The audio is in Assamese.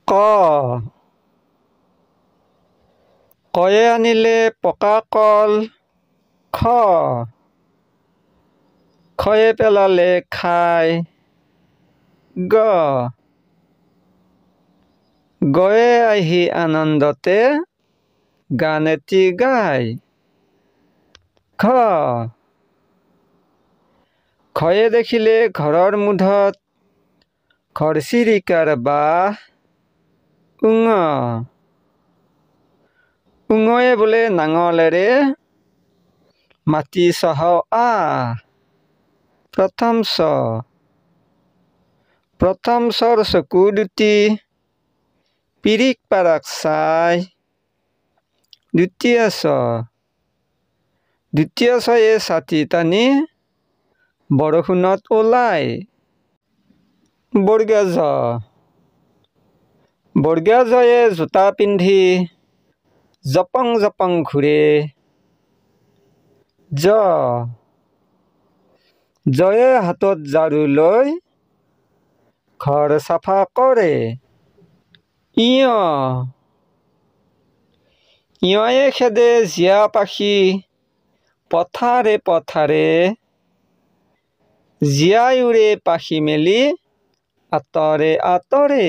ক কয়ে আনিলে পকা কল। খ খয়ে পেলালে খাই। গ গয়ে আহি আনন্দতে গান এটি গায়। ঘ খয়ে দেখিলে ঘৰৰ মুধত খৰচিৰিকাৰ বাহ। উঙ উঙয়ে বোলে নাঙলেৰে মাটি চহাও আহ। প্ৰথম চৰ চকু দুটি পিৰিক পাৰাক চাই। দ্বিতীয় চয়ে ছাতি টানি বৰষুণত ওলাই। বৰ্গীয় জয়ে জোতা পিন্ধি জপং জপং ঘূৰে। জয়ে হাতত ঝাৰু লৈ ঘৰ চাফা কৰে। ইয়ে খেদে জীয়া পাখি পথাৰে পথাৰে। জীয়াই উৰে পাখি মেলি আঁতৰে আঁতৰে।